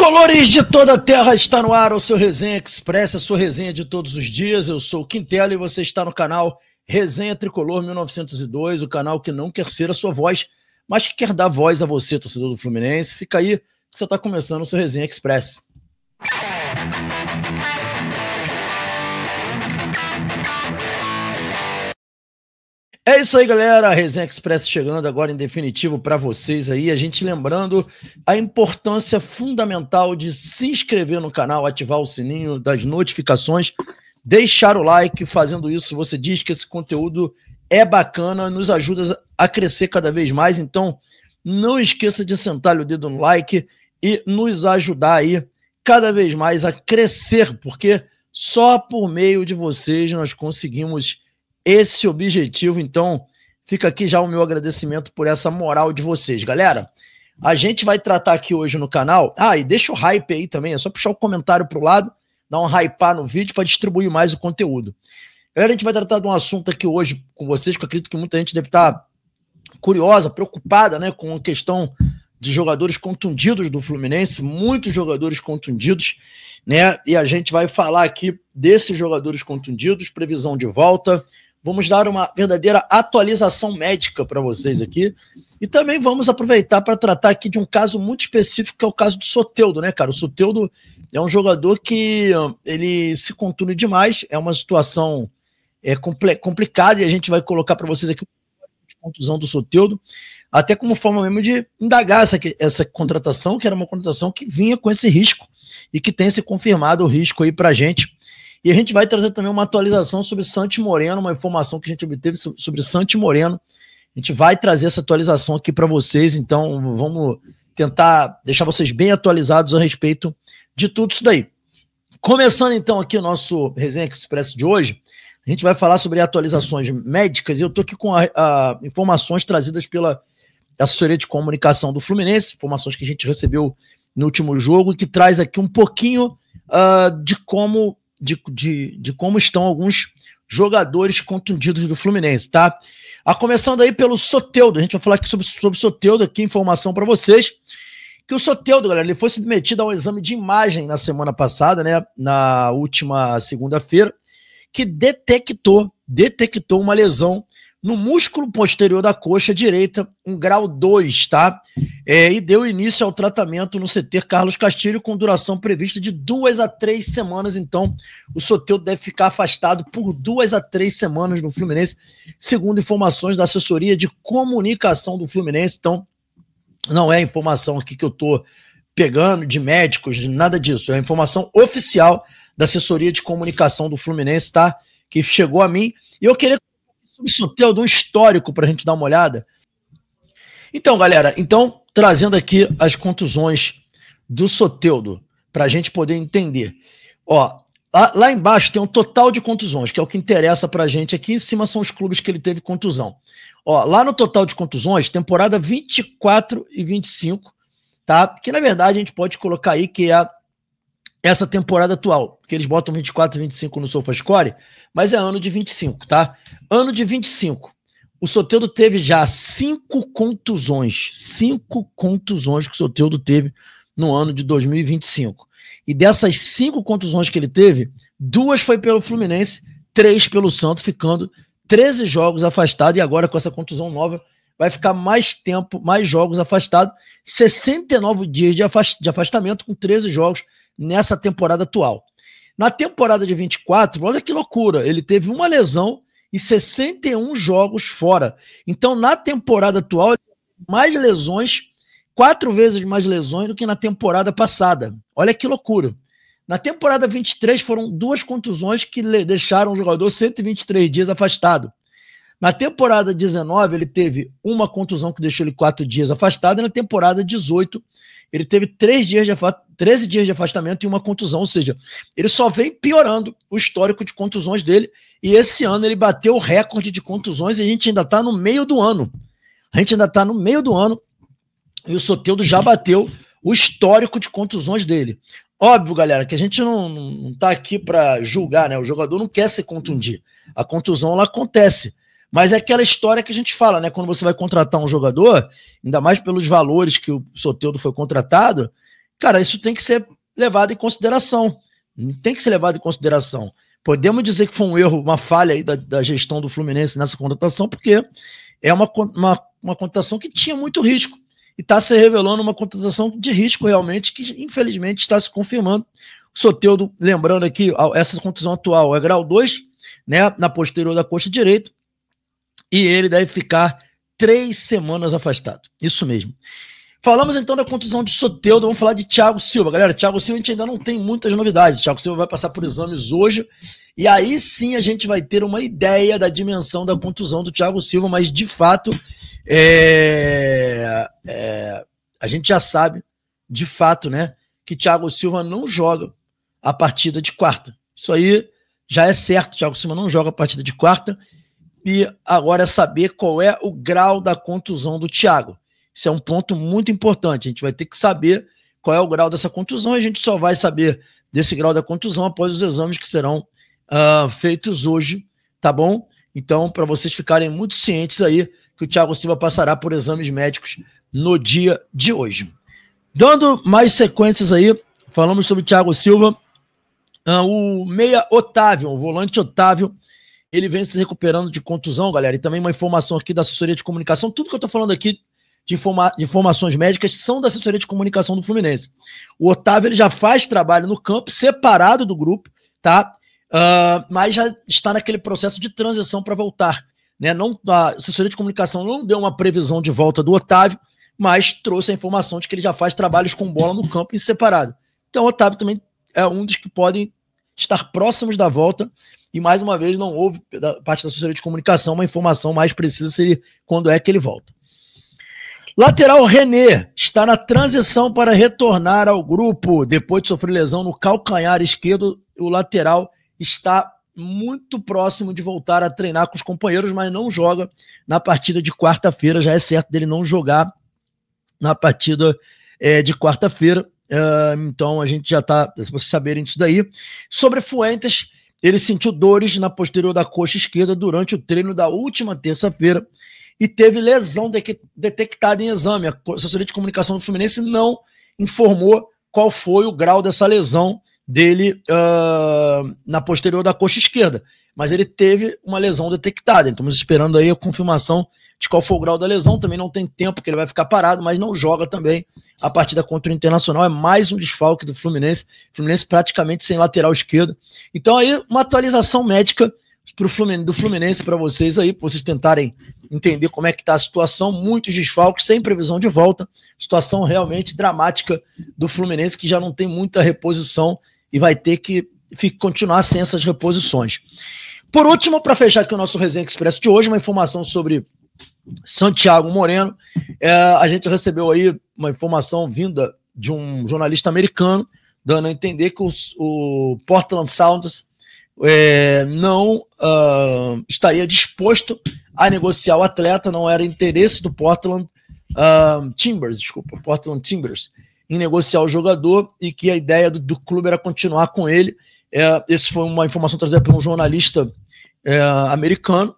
Tricolores de toda a terra, está no ar o seu Resenha Express, a sua resenha de todos os dias. Eu sou o Quintela e você está no canal Resenha Tricolor 1902, o canal que não quer ser a sua voz, mas que quer dar voz a você, torcedor do Fluminense. Fica aí que você está começando o seu Resenha Express. É isso aí, galera, a Resenha Express chegando agora em definitivo para vocês aí, a gente lembrando a importância fundamental de se inscrever no canal, ativar o sininho das notificações, deixar o like. Fazendo isso, você diz que esse conteúdo é bacana, nos ajuda a crescer cada vez mais, então não esqueça de sentar o dedo no like e nos ajudar aí cada vez mais a crescer, porque só por meio de vocês nós conseguimos esse objetivo. Então fica aqui já o meu agradecimento por essa moral de vocês, galera. A gente vai tratar aqui hoje no canal, e deixa o hype aí também, é só puxar o comentário pro lado, dar um hypar no vídeo para distribuir mais o conteúdo. Galera, a gente vai tratar de um assunto aqui hoje com vocês, que eu acredito que muita gente deve estar curiosa, preocupada, né, com a questão de jogadores contundidos do Fluminense, muitos jogadores contundidos, né, e a gente vai falar aqui desses jogadores contundidos, previsão de volta. Vamos dar uma verdadeira atualização médica para vocês aqui. E também vamos aproveitar para tratar aqui de um caso muito específico, que é o caso do Soteldo, né, cara? O Soteldo é um jogador que ele se contunde demais, é uma situação complicada, e a gente vai colocar para vocês aqui a contusão do Soteldo, até como forma mesmo de indagar essa contratação, que era uma contratação que vinha com esse risco e que tem se confirmado o risco aí para a gente. E a gente vai trazer também uma atualização sobre Santi Moreno, uma informação que a gente obteve sobre Santi Moreno. A gente vai trazer essa atualização aqui para vocês, então vamos tentar deixar vocês bem atualizados a respeito de tudo isso daí. Começando então aqui o nosso Resenha Express de hoje, a gente vai falar sobre atualizações médicas, e eu estou aqui com informações trazidas pela assessoria de comunicação do Fluminense, informações que a gente recebeu no último jogo, que traz aqui um pouquinho de como estão alguns jogadores contundidos do Fluminense, tá? Começando aí pelo Soteldo, a gente vai falar aqui sobre o Soteldo, aqui informação para vocês, que o Soteldo, galera, ele foi submetido a um exame de imagem na semana passada, né, na última segunda-feira, que detectou uma lesão no músculo posterior da coxa direita, um grau 2, tá? E deu início ao tratamento no CT Carlos Castilho, com duração prevista de 2 a 3 semanas. Então, o Soteldo deve ficar afastado por 2 a 3 semanas no Fluminense, segundo informações da assessoria de comunicação do Fluminense. Então, não é informação aqui que eu tô pegando de médicos, de nada disso. É informação oficial da assessoria de comunicação do Fluminense, tá? Que chegou a mim. E eu queria sobre o Soteldo, um histórico para a gente dar uma olhada. Então, galera, trazendo aqui as contusões do Soteldo, para a gente poder entender. Lá embaixo tem um total de contusões, que é o que interessa para a gente. Aqui em cima são os clubes que ele teve contusão. Lá no total de contusões, temporada 24 e 25, tá? Que na verdade a gente pode colocar aí que é essa temporada atual, que eles botam 24 e 25 no SofaScore, mas é ano de 25, tá? Ano de 25. O Soteldo teve já 5 contusões. 5 contusões que o Soteldo teve no ano de 2025. E dessas 5 contusões que ele teve, 2 foi pelo Fluminense, 3 pelo Santos, ficando 13 jogos afastado, e agora com essa contusão nova vai ficar mais tempo, mais jogos afastado, 69 dias de afastamento com 13 jogos nessa temporada atual. Na temporada de 24, olha que loucura, ele teve uma lesão e 61 jogos fora. Então, na temporada atual, mais lesões, 4 vezes mais lesões do que na temporada passada. Olha que loucura. Na temporada 23, foram 2 contusões que deixaram o jogador 123 dias afastado. Na temporada 19, ele teve uma contusão que deixou ele 4 dias afastado, e na temporada 18, ele teve 13 dias de afastamento e uma contusão, ou seja, ele só vem piorando o histórico de contusões dele, e esse ano ele bateu o recorde de contusões, e a gente ainda está no meio do ano. E o Soteldo já bateu o histórico de contusões dele. Óbvio, galera, que a gente não tá aqui para julgar, né? O jogador não quer se contundir. A contusão, ela acontece. Mas é aquela história que a gente fala, né? Quando você vai contratar um jogador, ainda mais pelos valores que o Soteldo foi contratado, Cara, isso tem que ser levado em consideração. Tem que ser levado em consideração. Podemos dizer que foi um erro, uma falha aí da gestão do Fluminense nessa contratação, porque é uma contratação que tinha muito risco. E está se revelando uma contratação de risco realmente, que infelizmente está se confirmando. O Soteldo, lembrando aqui, essa contusão atual é grau 2, né, na posterior da coxa direita, e ele deve ficar 3 semanas afastado. Isso mesmo. Falamos então da contusão de Soteldo, vamos falar de Thiago Silva. Galera, Thiago Silva a gente ainda não tem muitas novidades. Thiago Silva vai passar por exames hoje, e aí sim a gente vai ter uma ideia da dimensão da contusão do Thiago Silva, mas de fato a gente já sabe, de fato, né, que Thiago Silva não joga a partida de quarta. Isso aí já é certo, Thiago Silva não joga a partida de quarta, e agora é saber qual é o grau da contusão do Thiago. Isso é um ponto muito importante. A gente vai ter que saber qual é o grau dessa contusão, e a gente só vai saber desse grau da contusão após os exames que serão feitos hoje, tá bom? Então, para vocês ficarem muito cientes aí, que o Thiago Silva passará por exames médicos no dia de hoje. Dando mais sequências aí, falamos sobre o Thiago Silva, o meia Otávio, o volante Otávio, ele vem se recuperando de contusão, galera, e também uma informação aqui da assessoria de comunicação, tudo que eu tô falando aqui de informações médicas são da assessoria de comunicação do Fluminense. O Otávio ele já faz trabalho no campo, separado do grupo, tá? Mas já está naquele processo de transição para voltar, né? A assessoria de comunicação não deu uma previsão de volta do Otávio, mas trouxe a informação de que ele já faz trabalhos com bola no campo em separado. Então o Otávio também é um dos que podem estar próximos da volta, e mais uma vez não houve da parte da assessoria de comunicação uma informação mais precisa quando é que ele volta. Lateral René está na transição para retornar ao grupo. Depois de sofrer lesão no calcanhar esquerdo, o lateral está muito próximo de voltar a treinar com os companheiros, mas não joga na partida de quarta-feira. Já é certo dele não jogar na partida de quarta-feira. Então a gente já está, se vocês saberem disso daí. Sobre Fuentes, ele sentiu dores na posterior da coxa esquerda durante o treino da última terça-feira e teve lesão detectada em exame. A assessoria de comunicação do Fluminense não informou qual foi o grau dessa lesão dele na posterior da coxa esquerda, mas ele teve uma lesão detectada. Estamos esperando aí a confirmação de qual foi o grau da lesão. Também não tem tempo que ele vai ficar parado, mas não joga também a partida contra o Internacional. É mais um desfalque do Fluminense. Fluminense praticamente sem lateral esquerdo. Então aí uma atualização médica do Fluminense para vocês aí, para vocês tentarem entender como é que está a situação. Muitos desfalques, sem previsão de volta. Situação realmente dramática do Fluminense, que já não tem muita reposição e vai ter que continuar sem essas reposições. Por último, para fechar aqui o nosso Resenha Express de hoje, uma informação sobre Santiago Moreno. A gente recebeu aí uma informação vinda de um jornalista americano, dando a entender que o Portland Sounders não estaria disposto a negociar o atleta, não era interesse do Portland Timbers em negociar o jogador, e que a ideia do clube era continuar com ele. Essa foi uma informação trazida por um jornalista americano.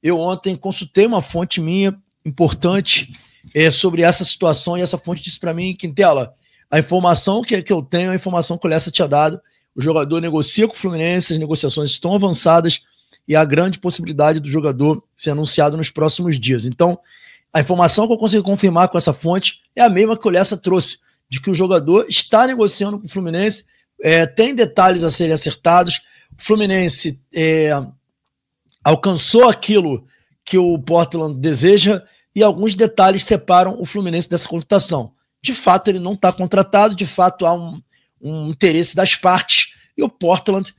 Eu ontem consultei uma fonte minha importante sobre essa situação, e essa fonte disse para mim, Quintela, a informação que eu tenho, a informação que o Lessa tinha dado, o jogador negocia com o Fluminense, as negociações estão avançadas e há grande possibilidade do jogador ser anunciado nos próximos dias. Então, a informação que eu consigo confirmar com essa fonte é a mesma que o Lessa trouxe, de que o jogador está negociando com o Fluminense, tem detalhes a serem acertados, o Fluminense alcançou aquilo que o Portland deseja, e alguns detalhes separam o Fluminense dessa contratação. De fato, ele não está contratado, de fato há um interesse das partes, e o Portland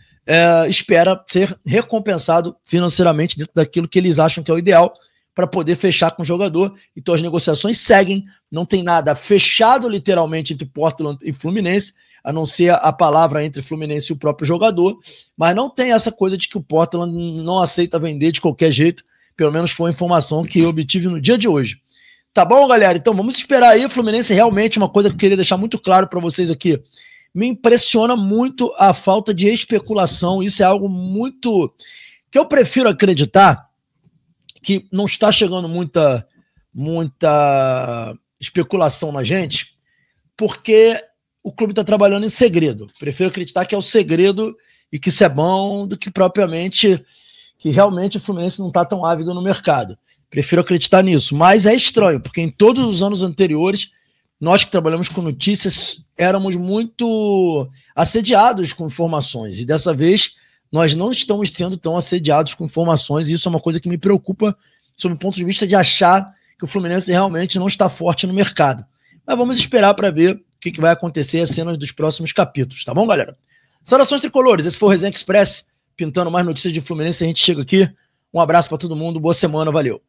espera ser recompensado financeiramente dentro daquilo que eles acham que é o ideal para poder fechar com o jogador. Então as negociações seguem, não tem nada fechado literalmente entre Portland e Fluminense, a não ser a palavra entre Fluminense e o próprio jogador, mas não tem essa coisa de que o Portland não aceita vender de qualquer jeito. Pelo menos foi a informação que eu obtive no dia de hoje. Tá bom, galera? Então vamos esperar aí. O Fluminense realmente, uma coisa que eu queria deixar muito claro para vocês aqui, me impressiona muito a falta de especulação. Isso é algo muito que eu prefiro acreditar que não está chegando muita especulação na gente, porque o clube está trabalhando em segredo. Prefiro acreditar que é o segredo e que isso é bom do que propriamente que realmente o Fluminense não está tão ávido no mercado. Prefiro acreditar nisso. Mas é estranho, porque em todos os anos anteriores, nós que trabalhamos com notícias éramos muito assediados com informações. E dessa vez, nós não estamos sendo tão assediados com informações. E isso é uma coisa que me preocupa sob o ponto de vista de achar que o Fluminense realmente não está forte no mercado. Mas vamos esperar para ver o que vai acontecer as cenas dos próximos capítulos, tá bom, galera? Saudações tricolores, esse foi o Resenha Express, pintando mais notícias de Fluminense, a gente chega aqui. Um abraço para todo mundo, boa semana, valeu.